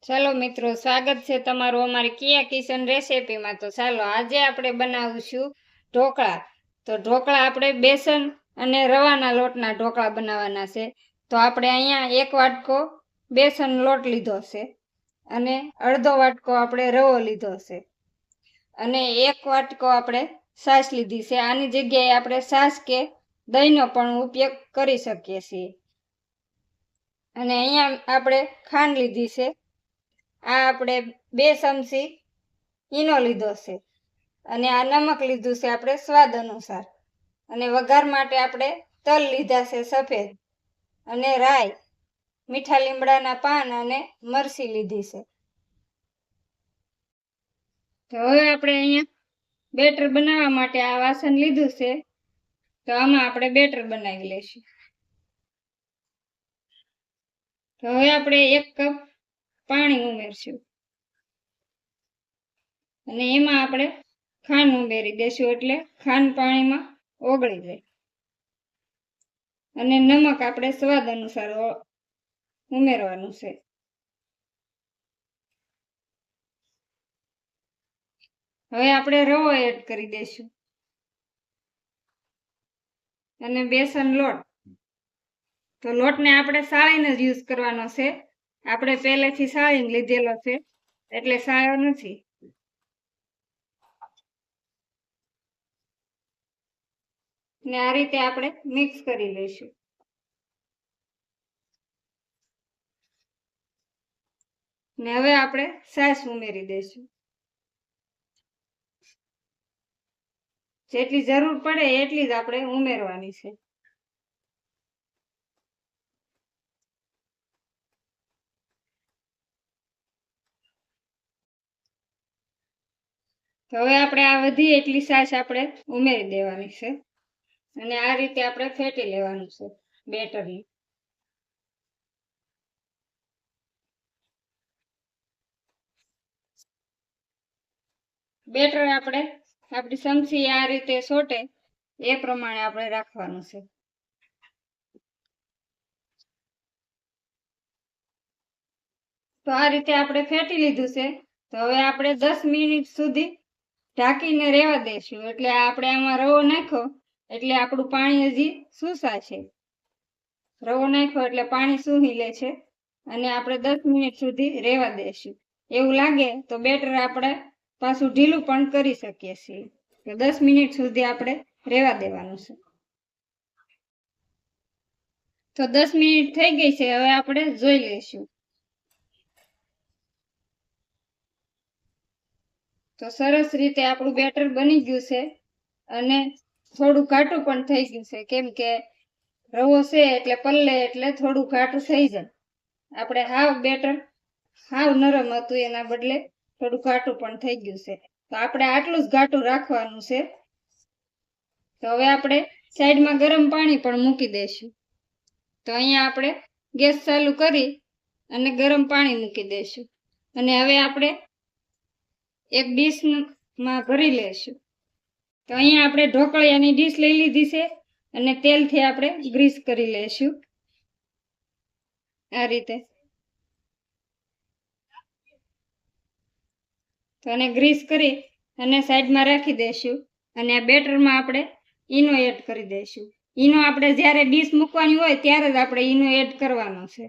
ચાલો મિત્રો, સ્વાગત છે તમારું અમારી કિયા કિચન રેસીપીમાં। તો ચાલો આજે આપણે બનાવીશું ઢોકળા। તો ઢોકળા આપણે બેસન અને રવાના લોટના ઢોકળા બનાવવાના છે। તો આપણે અહીંયા 1 વાટકો બેસન લોટ લીધો છે અને અડધો વાટકો આપણે રવો લીધો છે અને 1 વાટકો આપણે છાશ લીધી છે। આની જગ્યાએ આપણે છાશ કે દહીંનો પણ ઉપયોગ કરી શકીએ છીએ। અને અહીંયા આપણે ખાંડ લીધી છે। આ આપણે 2 ચમચી ઈનો લીધો છે અને આ નમક લીધું છે આપણે સ્વાદ અનુસાર। અને વઘાર માટે આપણે તલ લીધા છે સફેદ અને રાઈ, મીઠા લીમડાના પાન અને મરચી લીધી છે। તો હવે આપણે અહીંયા બેટર બનાવવા માટે આ વાસણ લીધું છે। તો આમાં આપણે બેટર બનાવી લઈશું। તો હવે આપણે 1 કપ પાણી ઉમેરશું અને એમાં આપણે ખાંડ ઉમેરી દેશું એટલે ખાંડ પાણીમાં ઓગળી જાય। અને નમક આપણે સ્વાદ અનુસાર ઉમેરવાનું છે। હવે આપણે રવો એડ કરી દેશું અને બેસન લોટ। તો લોટને આપણે સાળીને જ યુઝ કરવાનો છે। આપણે પહેલેથી સાળીને લીધેલો છે એટલે સાળ્યો નથી। ને આ રીતે આપણે મિક્સ કરી લઈશું। ને હવે આપણે છાશ ઉમેરી દઈશું। જેટલી જરૂર પડે એટલી જ આપણે ઉમેરવાની છે। તો હવે આપણે આ વધી એટલી છાશ આપણે ઉમેરી દેવાની છે અને આ રીતે આપણે ફેટી લેવાનું છે બેટરને। બેટર આપણે આપણી ચમચી આ રીતે સોટે એ પ્રમાણે આપણે રાખવાનું છે। તો આ રીતે આપણે ફેટી લીધું છે। તો હવે આપણે 10 મિનિટ સુધી ઢાંકીને રહેવા દઈશું એટલે આપણે આમાં રવો નાખ્યો એટલે આપણું પાણી હજી સુસાશે। રવો નાખ્યો એટલે પાણી સૂહી લે છે અને આપણે 10 મિનિટ સુધી રહેવા દઈશું। એવું લાગે તો બેટર આપણે પાછું ઢીલું પણ કરી શકીએ છીએ। તો 10 મિનિટ સુધી આપણે રહેવા દેવાનું છે। તો 10 મિનિટ થઈ ગઈ છે। હવે આપણે જોઈ લઈશું। તો સરસ રીતે આપણું બેટર બની ગયું છે અને થોડું ઘાટું પણ થઈ ગયું છે કેમ કે રવો છે એટલે પલ્લે એટલે થોડું ઘાટું થઈ જાય। આપણે હાવ બેટર હાવ નરમ હતું એના બદલે થોડું ઘાટું પણ થઈ ગયું છે। તો આપણે આટલું જ ઘાટું રાખવાનું છે। તો હવે આપણે સાઈડમાં ગરમ પાણી પણ મૂકી દઈશું। તો અહીંયા આપણે ગેસ ચાલુ કરી અને ગરમ પાણી મૂકી દઈશું અને હવે આપણે એક ડીશમાં ભરી લેશું। તો અહીંયા આપણે ઢોકળિયાની ડીશ લઈ લીધી છે અને તેલથી આપણે ગ્રીસ કરી લેશું આ રીતે। તો આને ગ્રીસ કરી અને સાઈડમાં રાખી દઈશું અને આ બેટરમાં આપણે ઈનો એડ કરી દઈશું। ઈનો આપણે જ્યારે ડીશ મૂકવાની હોય ત્યારે જ આપણે ઈનો એડ કરવાનો છે।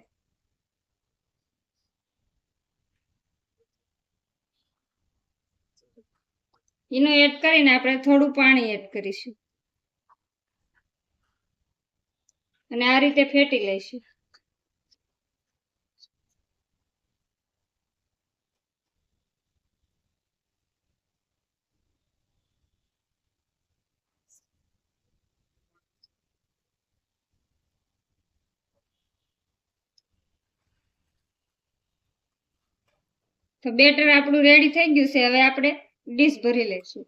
ઈનો એડ કરીને આપણે થોડું પાણી એડ કરીશું અને આ રીતે ફેટી લઈશું। તો બેટર આપણું રેડી થઈ ગયું છે। હવે આપણે ડીશ ભરી લઈશું।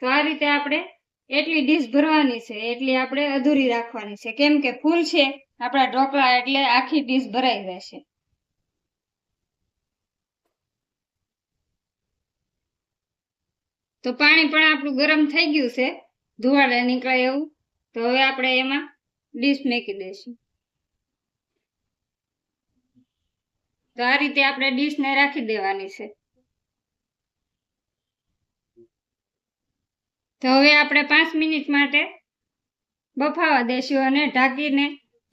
તો આ રીતે આપણે એટલી ડીશ ભરવાની છે એટલી આપણે અધૂરી રાખવાની છે કેમ કે ફૂલ છે આપણા ઢોકળા એટલે આખી ડીશ ભરાઈ જશે। તો પાણી પણ આપણું ગરમ થઈ ગયું છે ધુવાડા નીકળે એવું. તો હવે આપણે એમાં ડીશ મૂકી દઈશું. તો આ રીતે આપણે ડીશને રાખી દેવાની છે. તો હવે આપણે 5 મિનિટ માટે બફાવા દેશું અને ઢાંકીને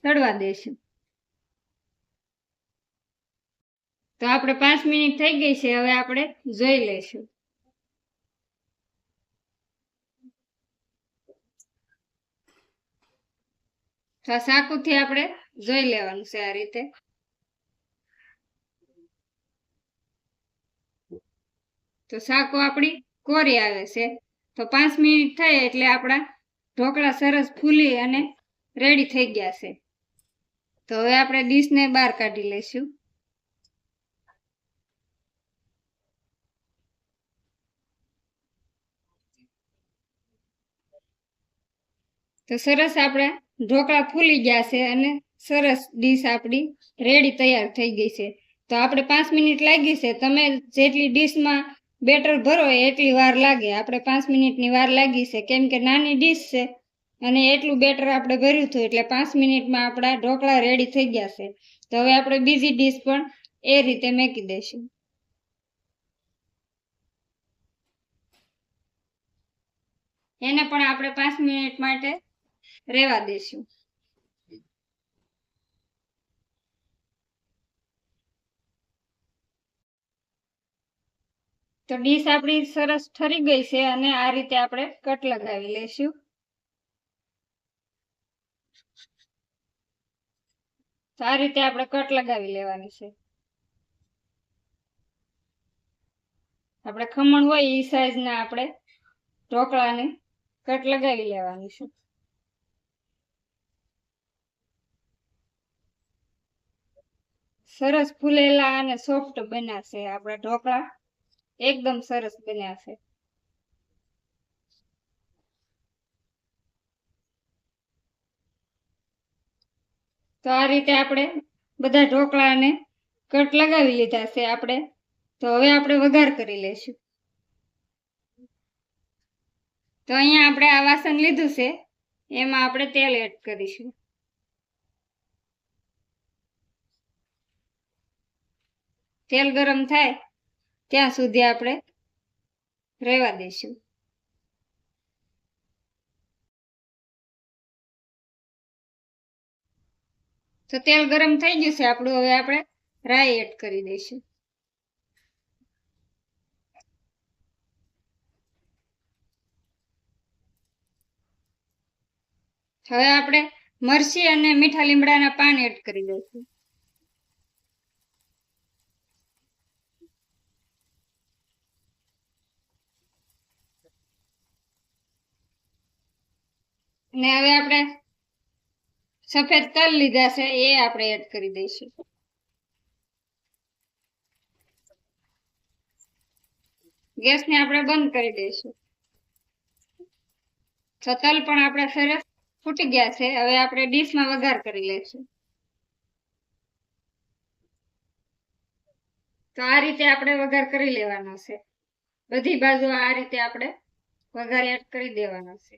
તળવા દેશું. તો આપણે 5 મિનિટ થઈ ગઈ છે. હવે આપણે જોઈ લઈશું. તો ચાકુથી આપણે જોઈ લેવાનું છે આ રીતે. તો ચાકુ આપણી કોરી આવે છે. તો 5 મિનિટ થાય એટલે આપણા ઢોકળા સરસ ફૂલી અને રેડી થઈ ગયા છે. તો હવે આપણે ડીશને બહાર કાઢી લઈશું. તો સરસ આપણા ઢોકળા ફૂલી ગયા છે અને સરસ ડીશ આપણી રેડી તૈયાર થઈ ગઈ છે. તો આપણે 5 મિનિટ લાગી છે. તમે જેટલી ડીશમાં બેટર ભરો એટલી વાર લાગે. આપણે 5 મિનિટની વાર લાગી છે, કેમ કે નાની ડીશ છે અને એટલું બેટર આપણે ભર્યું હતું એટલે 5 મિનિટમાં આપણા ઢોકળા રેડી થઈ ગયા છે. તો હવે આપણે બીજી ડીશ પણ એ રીતે મૂકી દઈશું. એને પણ આપણે 5 મિનિટ માટે રેવા દઈશું. તો ડીશ આપણી સરસ ઠરી ગઈ છે અને આ રીતે આપણે કટ લગાવી લઈશું. તો આ રીતે આપણે કટ લગાવી લેવાની છે. આપણે ખમણ હોય એ સાઈઝના આપણે ઢોકળાને કટ લગાવી લેવાની છે. સરસ ફૂલેલા અને સોફ્ટ બન્યા છે આપણા ઢોકળા. એકદમ સરસ બન્યા છે. તો આ રીતે આપણે બધા ઢોકળાને કટ લગાવી લીધા છે આપણે. તો હવે આપણે વઘાર કરી લઈશું. તો અહીંયા આપણે આ વાસણ લીધું છે, એમાં આપણે તેલ એડ કરીશું. તેલ ગરમ થાય ત્યાં સુધી આપણે રહેવા દઈશું. તો તેલ ગરમ થઈ ગયું છે આપણું. હવે આપણે રાઈ એડ કરી દઈશું. હવે આપણે મરચી અને મીઠા લીમડાના પાન એડ કરી દઈશું. અને હવે આપણે સફેદ તલ લીધા છે એ આપણે એડ કરી દઈશું. ગેસને આપણે બંધ કરી દઈશું. તો તલ પણ આપણે સરસ ફૂટી ગયા છે. હવે આપણે ડીશમાં વઘાર કરી લઈશું. તો આ રીતે આપણે વઘાર કરી લેવાનો છે. બધી બાજુ આ રીતે આપણે વઘાર એડ કરી દેવાનો છે.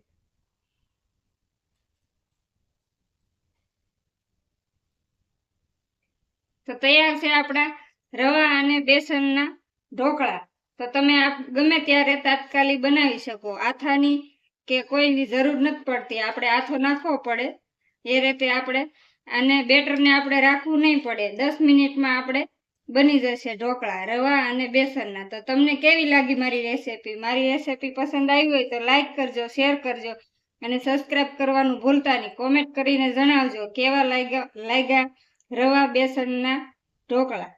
તો તૈયાર છે આપણા રવા અને બેસનના ઢોકળા. તો તમે ગમે ત્યારે તાત્કાલિક બનાવી શકો. આથાની કે કોઈની જરૂર નથી પડતી. આપણે આથો નાખવો પડે એ રીતે આપણે આને બેટરને આપણે રાખવું નહીં પડે. 10 મિનિટમાં આપણે બની જશે ઢોકળા રવા અને બેસનના. તો તમને કેવી લાગી મારી રેસીપી? મારી રેસીપી પસંદ આવી હોય તો લાઈક કરજો, શેર કરજો અને સબસ્ક્રાઈબ કરવાનું ભૂલતા નહીં. કોમેન્ટ કરીને જણાવજો કેવા લાગ્યા રવા બેસનના ઢોકળા.